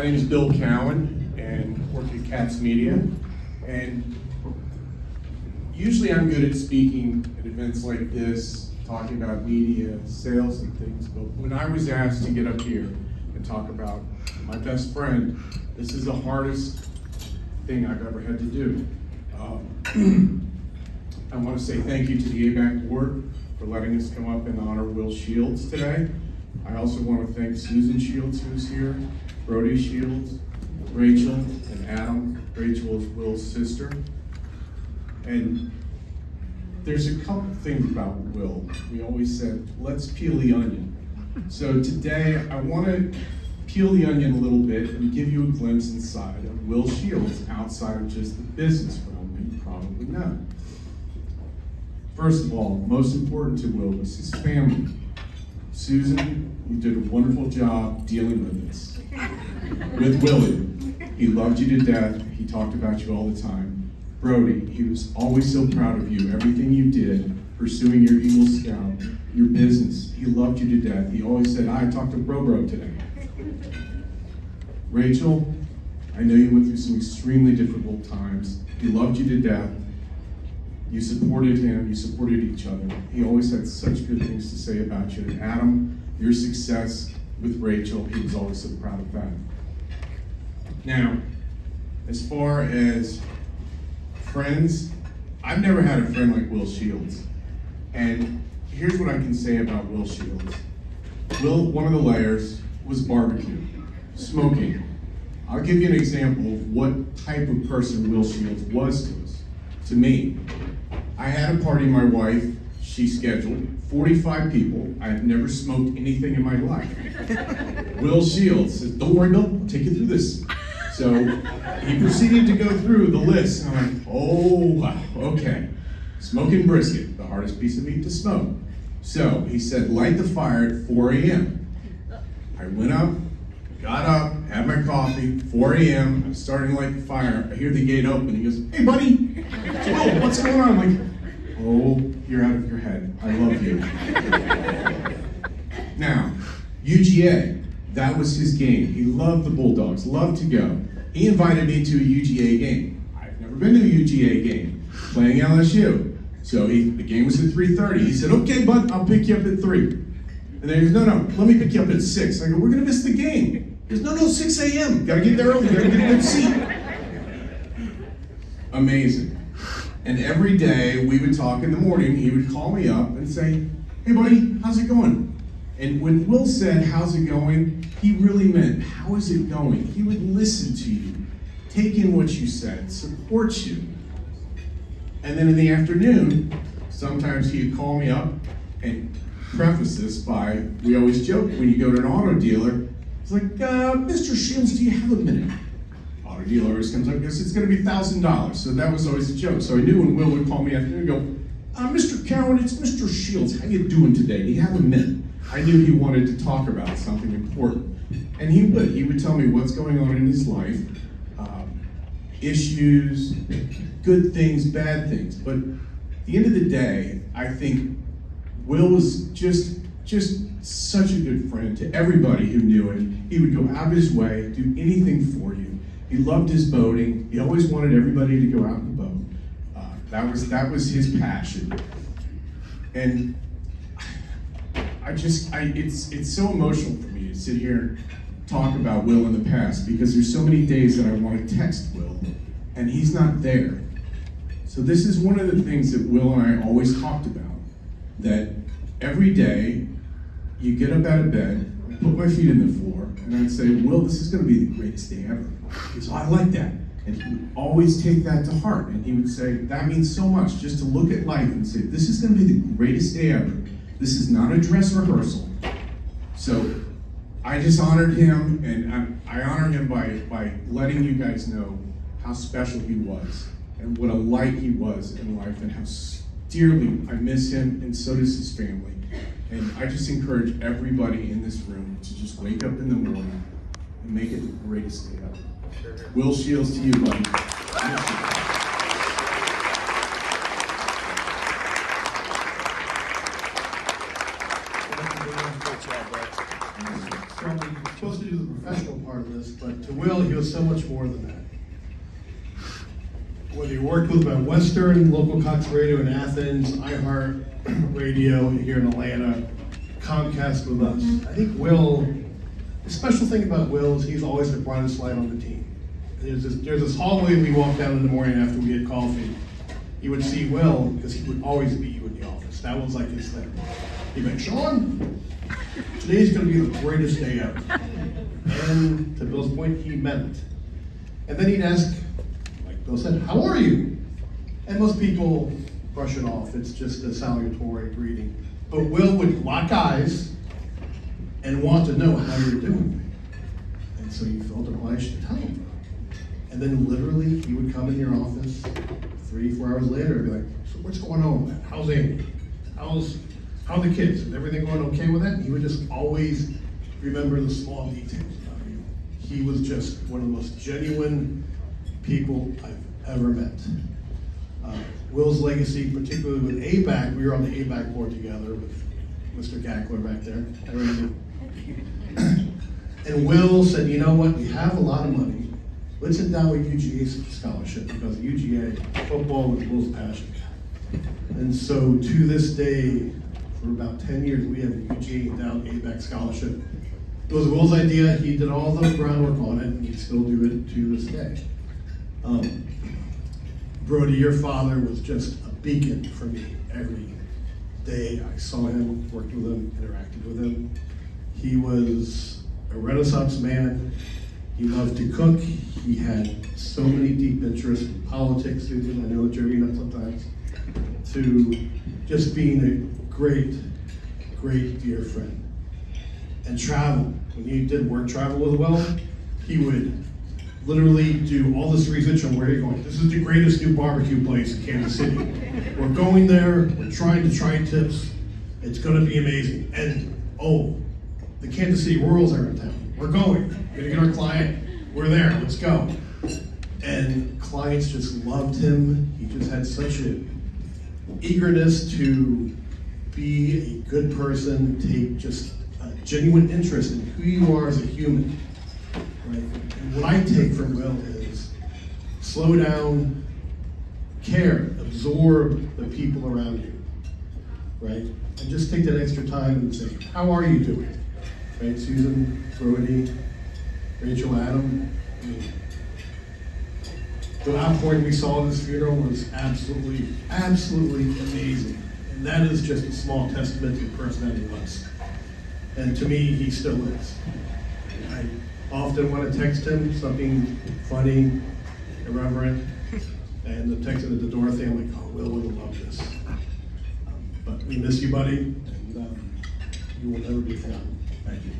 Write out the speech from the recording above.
My name is Bill Cowan and work at Katz Media. And usually I'm good at speaking at events like this, talking about media, sales and things. But when I was asked to get up here and talk about my best friend, this is the hardest thing I've ever had to do. I want to say thank you to the ABAC board for letting us come up and honor Will Shields today. I also want to thank Susan Shields, who's here, Brody Shields, Rachel, and Adam. Rachel is Will's sister. And there's a couple things about Will. We always said, let's peel the onion. So today, I want to peel the onion a little bit and give you a glimpse inside of Will Shields outside of just the business realm that you probably know. First of all, most important to Will was his family. Susan, you did a wonderful job dealing with this. With Willie, he loved you to death. He talked about you all the time. Brody, he was always so proud of you, everything you did, pursuing your Eagle Scout, your business. He loved you to death. He always said, I talked to Bro today. Rachel, I know you went through some extremely difficult times. He loved you to death. You supported him, you supported each other. He always had such good things to say about you. And Adam, your success with Rachel, he was always so proud of that. Now, as far as friends, I've never had a friend like Will Shields. And here's what I can say about Will Shields. Will, one of the layers was barbecue, smoking. I'll give you an example of what type of person Will Shields was to us, to me. I had a party my wife, she scheduled, 45 people. I have never smoked anything in my life. Will Shields says, don't worry, Bill, I'll take you through this. So he proceeded to go through the list, and I'm like, oh, wow, okay. Smoking brisket, the hardest piece of meat to smoke. So he said, light the fire at 4 a.m. I went up, got up, had my coffee, 4 a.m. I'm starting to light the fire. I hear the gate open. He goes, hey, buddy. Will, what's going on? I'm like, oh, you're out of your head. I love you. Now, UGA, that was his game. He loved the Bulldogs, loved to go. He invited me to a UGA game. I've never been to a UGA game, playing LSU. So the game was at 3:30. He said, okay, bud, I'll pick you up at 3. And then he goes, no, let me pick you up at 6. I go, we're gonna miss the game. He goes, no, 6 a.m. Gotta get there early, gotta get a good seat. Amazing. And every day we would talk in the morning, he would call me up and say, hey buddy, how's it going? And when Will said, how's it going? He really meant, how is it going? He would listen to you, take in what you said, support you. And then in the afternoon, sometimes he'd call me up and preface this by, we always joke, when you go to an auto dealer, it's like, Mr. Shields, do you have a minute? Auto dealer always comes up, guess it's gonna be $1,000. So that was always a joke. So I knew when Will would call me after, he'd go, Mr. Cowan, it's Mr. Shields, how you doing today? Do you have a minute? I knew he wanted to talk about something important. And he would tell me what's going on in his life, issues, good things, bad things. But at the end of the day, I think Will was just such a good friend to everybody who knew him. He would go out of his way, do anything for you. He loved his boating. He always wanted everybody to go out and boat. That was his passion. And it's so emotional for me to sit here and talk about Will in the past, because there's so many days that I want to text Will and he's not there. So this is one of the things that Will and I always talked about, that every day you get up out of bed, I put my feet in the floor, and I'd say, Will, this is going to be the greatest day ever. He goes, I like that. And he would always take that to heart, and he would say, that means so much, just to look at life and say, this is going to be the greatest day ever. This is not a dress rehearsal. So I just honored him, and I honor him by letting you guys know how special he was and what a light he was in life, and how dearly I miss him, and so does his family. And I just encourage everybody in this room to just wake up in the morning and make it the greatest day ever. Will Shields, to you, buddy. So I'm supposed to do the professional part of this. But to Will, he was so much more than that. Whether you worked with him at Western, local Cox Radio in Athens, iHeart Radio here in Atlanta, Comcast with us. I think Will, the special thing about Will is he's always the brightest light on the team. There's this hallway we walk down in the morning after we had coffee. You would see Will, because he would always beat you in the office. That was like his thing. He'd be like, Sean, today's gonna be the greatest day ever. And to Bill's point, he meant it. And then he'd ask, like Bill said, how are you? And most people brush it off. It's just a salutatory greeting. But Will would lock eyes and want to know how you're doing. And so you felt obliged to tell him. And then literally, he would come in your office 3-4 hours later and be like, so what's going on with that? How's Amy? How are the kids? Is everything going okay with that? And he would just always remember the small details about you. He was just one of the most genuine people I've ever met. Will's legacy, particularly with ABAC, we were on the ABAC board together with Mr. Gackler back there. And Will said, you know what, we have a lot of money. Let's endow a UGA scholarship, because UGA football was Will's passion. And so to this day, for about 10 years, we have a UGA endowed ABAC scholarship. It was Will's idea. He did all the groundwork on it, and he still do it to this day. Brody, your father was just a beacon for me every day. I saw him, worked with him, interacted with him. He was a Renaissance man. He loved to cook. He had so many deep interests in politics, Susan. I know that you're not sometimes. To just being a great, great dear friend. And travel. When he did work travel with Will, he would literally do all this research on where you're going. This is the greatest new barbecue place in Kansas City. We're going there. We're trying to try tips. It's going to be amazing. And the Kansas City Royals are in town. We're going. We're going to get our client. We're there. Let's go. And clients just loved him. He just had such an eagerness to be a good person, take just a genuine interest in who you are as a human. Right? And what I take from Will is slow down, care, absorb the people around you, right? And just take that extra time and say, how are you doing? Right, Susan, Brody, Rachel, Adam. I mean, the outpouring we saw at this funeral was absolutely, absolutely amazing. And that is just a small testament to the person that he was. And to me, he still is. I often want to text him something funny, irreverent, and the text it to Dorothy, I'm like, oh, Will would have loved this. But we miss you, buddy, and you will never be forgotten. Thank you.